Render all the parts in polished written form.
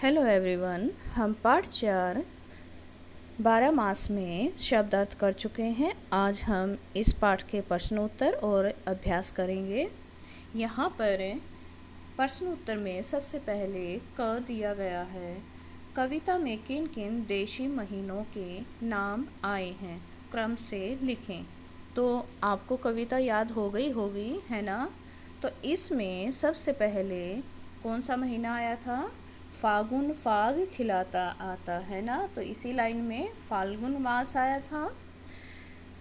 Hello everyone, हम पाठ 4 12 मास में शब्दार्थ कर चुके हैं। आज हम इस पाठ के प्रश्नोत्तर और अभ्यास करेंगे। यहाँ पर प्रश्नोत्तर में सबसे पहले क दिया गया है। कविता में किन किन देशी महीनों के नाम आए हैं, क्रम से लिखें। तो आपको कविता याद हो गई होगी, है ना? तो इसमें सबसे पहले कौन सा महीना आया था? फागुन फाग खिलाता आता, है ना? तो इसी लाइन में फाल्गुन मास आया था।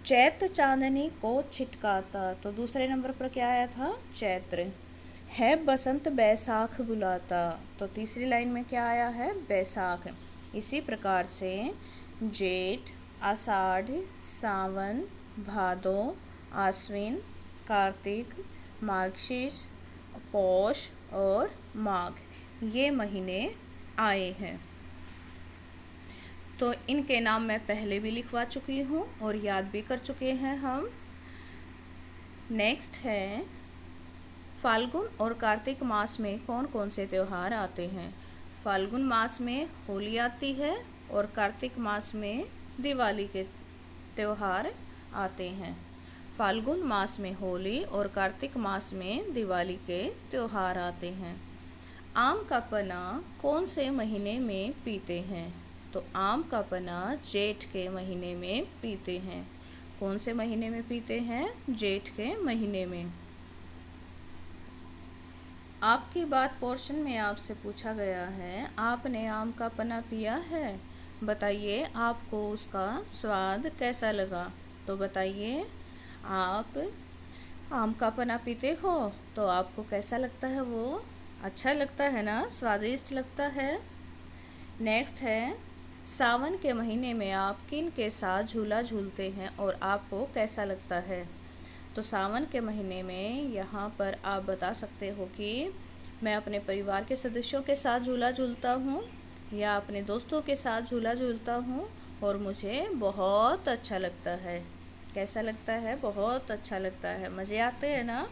चैत चांदनी को छिटकाता, तो दूसरे नंबर पर क्या आया था? चैत्र। है बसंत बैसाख बुलाता, तो तीसरी लाइन में क्या आया है? बैसाख। इसी प्रकार से जेठ, आषाढ़, सावन, भादो, आश्विन, कार्तिक, मार्गशीर्ष, पौष और माघ, ये महीने आए हैं। तो इनके नाम मैं पहले भी लिखवा चुकी हूँ और याद भी कर चुके हैं हम। नेक्स्ट है, फाल्गुन और कार्तिक मास में कौन कौन से त्यौहार आते हैं? फाल्गुन मास में होली आती है और कार्तिक मास में दिवाली के त्यौहार आते हैं। फाल्गुन मास में होली और कार्तिक मास में दिवाली के त्यौहार आते हैं। आम का पन्ना कौन से महीने में पीते हैं? तो आम का पन्ना जेठ के महीने में पीते हैं। कौन से महीने में पीते हैं? जेठ के महीने में। आपकी बात पोर्शन में आपसे पूछा गया है, आपने आम का पन्ना पिया है? बताइए आपको उसका स्वाद कैसा लगा। तो बताइए, आप आम का पन्ना पीते हो तो आपको कैसा लगता है? वो अच्छा लगता है ना? स्वादिष्ट लगता है। नेक्स्ट है, सावन के महीने में आप किन के साथ झूला झूलते हैं और आपको कैसा लगता है? तो सावन के महीने में यहाँ पर आप बता सकते हो कि मैं अपने परिवार के सदस्यों के साथ झूला झूलता हूँ या अपने दोस्तों के साथ झूला झूलता हूँ और मुझे बहुत अच्छा लगता है। कैसा लगता है? बहुत अच्छा लगता है, मज़े आते हैं ना?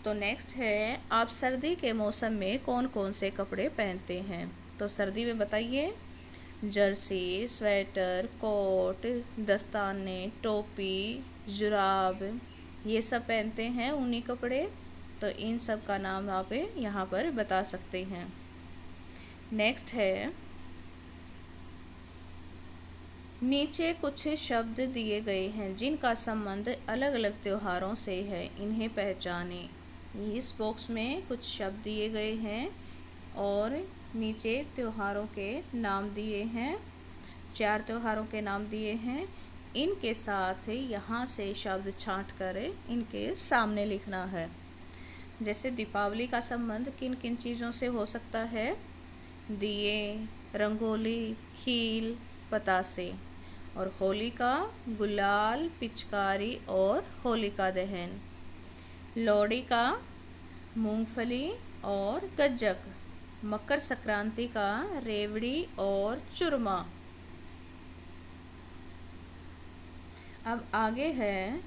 तो नेक्स्ट है, आप सर्दी के मौसम में कौन कौन से कपड़े पहनते हैं? तो सर्दी में बताइए, जर्सी, स्वेटर, कोट, दस्ताने, टोपी, जुराब, ये सब पहनते हैं, ऊनी कपड़े। तो इन सब का नाम आप यहाँ पर बता सकते हैं। नेक्स्ट है, नीचे कुछ शब्द दिए गए हैं जिनका संबंध अलग अलग त्योहारों से है, इन्हें पहचानें। इस बॉक्स में कुछ शब्द दिए गए हैं और नीचे त्योहारों के नाम दिए हैं। 4 त्योहारों के नाम दिए हैं। इनके साथ यहाँ से शब्द छांट कर इनके सामने लिखना है। जैसे दीपावली का संबंध किन किन चीज़ों से हो सकता है? दिए, रंगोली, खील, पतासे। और होली का गुलाल, पिचकारी और होलिका दहन। लोहड़ी का मूंगफली और गज्जक। मकर संक्रांति का रेवड़ी और चूरमा। अब आगे है,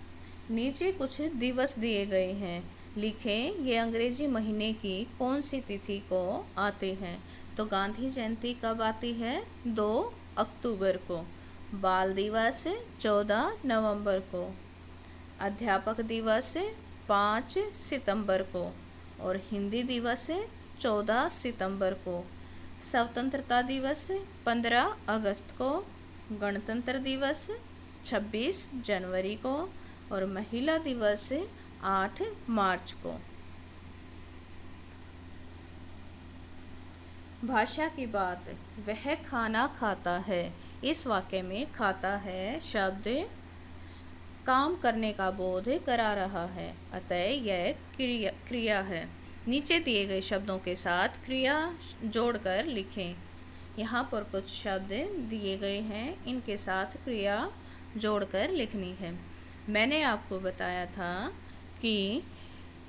नीचे कुछ दिवस दिए गए हैं, लिखें ये अंग्रेजी महीने की कौन सी तिथि को आते हैं? तो गांधी जयंती कब आती है? 2 अक्टूबर को। बाल दिवस 14 नवंबर को। अध्यापक दिवस 5 सितंबर को और हिंदी दिवस 14 सितंबर को। स्वतंत्रता दिवस 15 अगस्त को। गणतंत्र दिवस 26 जनवरी को और महिला दिवस 8 मार्च को। भाषा की बात, वह खाना खाता है। इस वाक्य में खाता है शब्द काम करने का बोध करा रहा है, अतः यह क्रिया है। नीचे दिए गए शब्दों के साथ क्रिया जोड़कर लिखें। यहाँ पर कुछ शब्द दिए गए हैं, इनके साथ क्रिया जोड़कर लिखनी है। मैंने आपको बताया था कि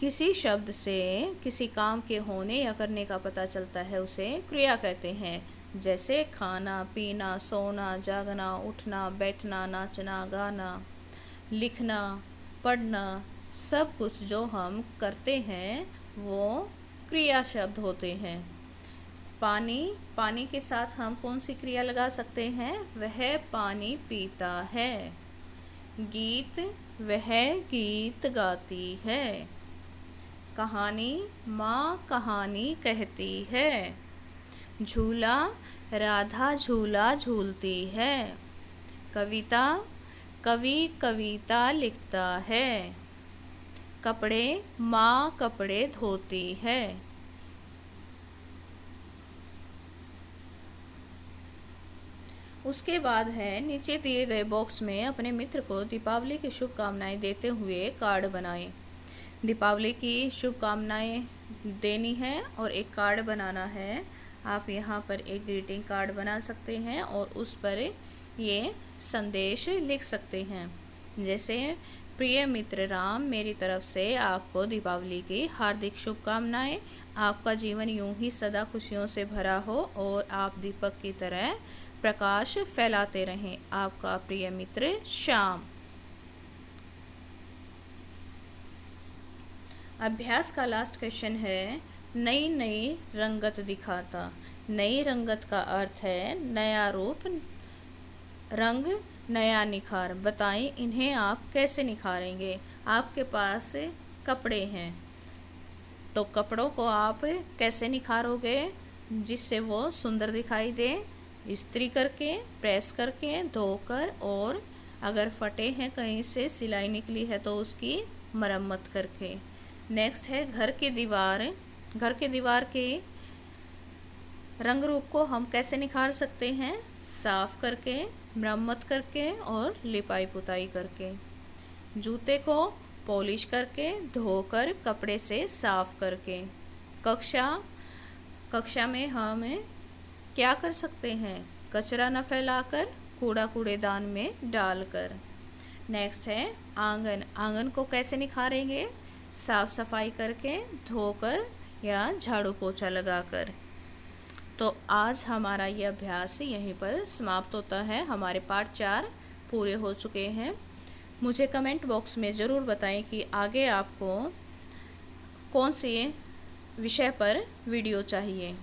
किसी शब्द से किसी काम के होने या करने का पता चलता है, उसे क्रिया कहते हैं। जैसे खाना, पीना, सोना, जागना, उठना, बैठना, नाचना, गाना, लिखना, पढ़ना, सब कुछ जो हम करते हैं वो क्रिया शब्द होते हैं। पानी, पानी के साथ हम कौन सी क्रिया लगा सकते हैं? वह पानी पीता है। गीत, वह गीत गाती है। कहानी, माँ कहानी कहती है। झूला, राधा झूला झूलती है। कविता, कवि कविता लिखता है। कपड़े, माँ कपड़े धोती है। उसके बाद है, नीचे दिए गए बॉक्स में अपने मित्र को दीपावली की शुभकामनाएं देते हुए कार्ड बनाएं। दीपावली की शुभकामनाएं देनी है और एक कार्ड बनाना है। आप यहाँ पर एक ग्रीटिंग कार्ड बना सकते हैं और उस पर ये संदेश लिख सकते हैं, जैसे प्रिय मित्र राम, मेरी तरफ से आपको दीपावली की हार्दिक शुभकामनाएं। आपका जीवन यूं ही सदा खुशियों से भरा हो और आप दीपक की तरह प्रकाश फैलाते रहें। आपका प्रिय मित्र श्याम। अभ्यास का लास्ट क्वेश्चन है, नई नई रंगत दिखाता। नई रंगत का अर्थ है नया रूप, रंग, नया निखार। बताएं इन्हें आप कैसे निखारेंगे? आपके पास कपड़े हैं तो कपड़ों को आप कैसे निखारोगे जिससे वो सुंदर दिखाई दे? इस्त्री करके, प्रेस करके, धोकर, और अगर फटे हैं कहीं से, सिलाई निकली है तो उसकी मरम्मत करके। नेक्स्ट है घर की दीवार। घर की दीवार के रंग रूप को हम कैसे निखार सकते हैं? साफ करके, मरम्मत करके और लिपाई पुताई करके। जूते को पॉलिश करके, धोकर, कपड़े से साफ करके। कक्षा में हम क्या कर सकते हैं? कचरा न फैलाकर, कूड़ा कूड़ेदान में डालकर। नेक्स्ट है आंगन। आंगन को कैसे निखारेंगे? साफ सफाई करके, धोकर या झाड़ू पोछा लगाकर। तो आज हमारा ये अभ्यास यहीं पर समाप्त होता है। हमारे पार्ट 4 पूरे हो चुके हैं। मुझे कमेंट बॉक्स में ज़रूर बताएं कि आगे आपको कौन से विषय पर वीडियो चाहिए।